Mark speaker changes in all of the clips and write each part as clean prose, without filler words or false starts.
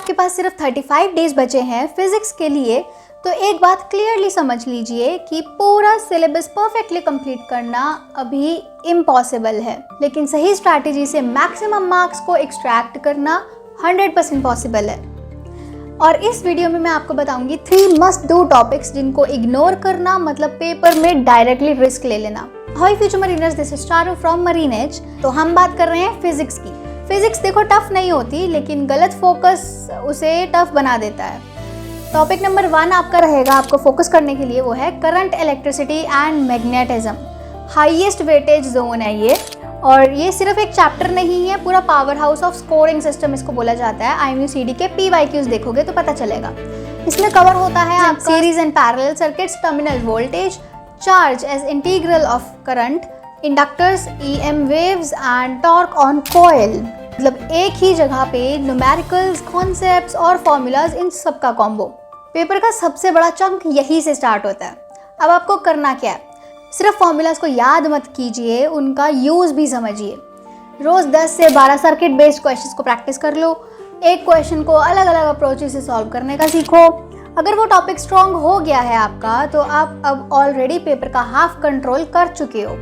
Speaker 1: आपके पास सिर्फ 35 डेज बचे हैं फिजिक्स के लिए, तो एक बात क्लियरली समझ लीजिए कि पूरा सिलेबस परफेक्टली कंप्लीट करना अभी इम्पॉसिबल है, लेकिन सही स्ट्रैटेजी से मैक्सिमम मार्क्स को एक्सट्रैक्ट करना 100% पॉसिबल है। और इस वीडियो में मैं आपको बताऊंगी 3 मस्ट डू टॉपिक्स जिनको इग्नोर करना मतलब पेपर में डायरेक्टली रिस्क ले लेना। Hi future mariners, this is Charu from Marine Edge. तो हम बात कर रहे हैं फिजिक्स की। फिजिक्स देखो टफ नहीं होती, लेकिन गलत फोकस उसे टफ बना देता है। टॉपिक नंबर 1 आपका रहेगा, आपको फोकस करने के लिए, वो है current, electricity and magnetism. Highest weightage zone है ये, और ये सिर्फ एक चैप्टर नहीं है, पूरा power house of scoring system इसको बोला जाता है। IMUCD के PYQs देखोगे तो पता चलेगा। इसमें कवर होता है आपका series and parallel circuits, terminal voltage, charge as integral of current, inductors, EM waves and torque on coil. मतलब एक ही जगह पे न्यूमेरिकल्स, कॉन्सेप्ट्स और फॉर्मूलाज, इन सब का कॉम्बो। पेपर का सबसे बड़ा चंक यही से स्टार्ट होता है। अब आपको करना क्या है, सिर्फ फॉर्मूलाज को याद मत कीजिए, उनका यूज़ भी समझिए। रोज़ 10 से 12 सर्किट बेस्ड क्वेश्चंस को प्रैक्टिस कर लो। एक क्वेश्चन को अलग अलग अप्रोचेस से सॉल्व करने का सीखो। अगर वो टॉपिक स्ट्रॉन्ग हो गया है आपका, तो आप अब ऑलरेडी पेपर का हाफ कंट्रोल कर चुके हो।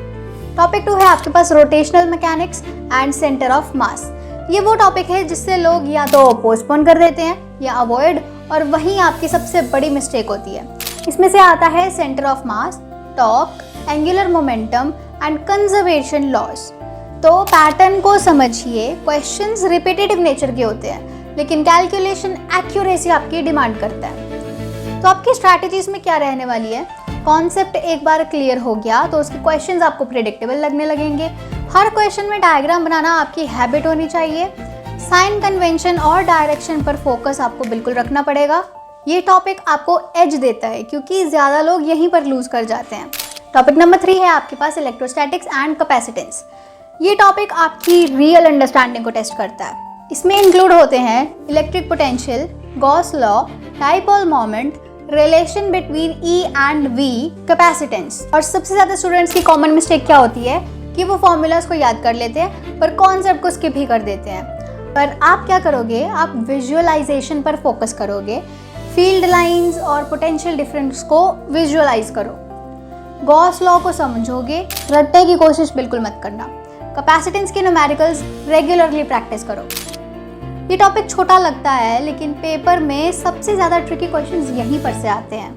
Speaker 1: टॉपिक 2 है आपके पास rotational mechanics and centre of mass. ये वो टॉपिक है जिससे लोग या तो पोस्टपोन कर देते हैं या अवॉइड, और वहीं आपकी सबसे बड़ी मिस्टेक होती है। इसमें से आता है centre of mass, torque, angular momentum and conservation laws. तो पैटर्न को समझिए। क्वेश्चंस रिपीटेटिव नेचर के होते हैं, लेकिन कैलकुलेशन एक्यूरेसी आपकी डिमांड करता है। तो आपकी स्ट्रैटेजीज में क्या रहने वाली है, कॉन्सेप्ट एक बार क्लियर हो गया तो उसके क्वेश्चंस आपको प्रेडिक्टेबल लगने लगेंगे। हर क्वेश्चन में डायग्राम बनाना आपकी हैबिट होनी चाहिए। साइन कन्वेंशन और डायरेक्शन पर फोकस आपको बिल्कुल रखना पड़ेगा। ये टॉपिक आपको एज देता है, क्योंकि ज़्यादा लोग यहीं पर लूज कर जाते हैं। टॉपिक नंबर 3 है आपके पास इलेक्ट्रोस्टैटिक्स एंड कैपेसिटेंस। ये टॉपिक आपकी रियल अंडरस्टैंडिंग को टेस्ट करता है। इसमें इंक्लूड होते हैं electric potential, Gauss law, dipole moment, relation between E and V, capacitance. और सबसे ज़्यादा स्टूडेंट्स की कॉमन मिस्टेक क्या होती है कि वो फॉर्मूलाज को याद कर लेते हैं पर कॉन्सेप्ट को स्किप ही कर देते हैं। पर आप क्या करोगे, आप विजुअलाइजेशन पर फोकस करोगे। फील्ड लाइंस और पोटेंशियल डिफरेंस को विजुअलाइज करो। गॉस लॉ को समझोगे, रटने की कोशिश बिल्कुल मत करना। कैपेसिटेंस के न्यूमेरिकल्स रेगुलरली प्रैक्टिस करो। ये टॉपिक छोटा लगता है, लेकिन पेपर में सबसे ज़्यादा ट्रिकी क्वेश्चंस यहीं पर से आते हैं।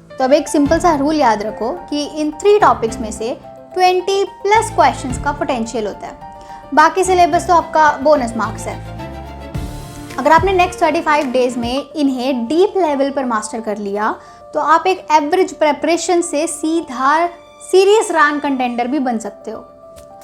Speaker 1: तो अब एक सिंपल सा रूल याद रखो कि इन 3 टॉपिक्स में से 20+ क्वेश्चंस का पोटेंशियल होता है। बाकी सिलेबस तो आपका बोनस मार्क्स है। अगर आपने नेक्स्ट 35 डेज में इन्हें डीप लेवल पर मास्टर कर लिया, तो आप एक एवरेज प्रेपरेशन से सीधा सीरियस रैंक कंटेंडर भी बन सकते हो।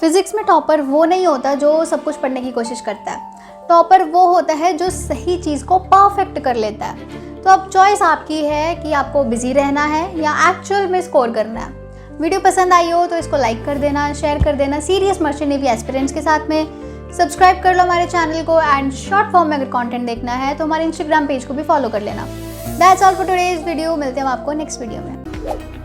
Speaker 1: फिजिक्स में टॉपर वो नहीं होता जो सब कुछ पढ़ने की कोशिश करता है। टॉपर वो होता है जो सही चीज़ को परफेक्ट कर लेता है। तो अब चॉइस आपकी है कि आपको बिजी रहना है या एक्चुअल में स्कोर करना है। वीडियो पसंद आई हो तो इसको लाइक कर देना, शेयर कर देना सीरियस मर्चेंट नेवी एस्पिरेंट्स के साथ में। सब्सक्राइब कर लो हमारे चैनल को, एंड शॉर्ट फॉर्म में अगर कंटेंट देखना है तो हमारे इंस्टाग्राम पेज को भी फॉलो कर लेना। That's all for today's video. मिलते हैं हम आपको नेक्स्ट वीडियो में।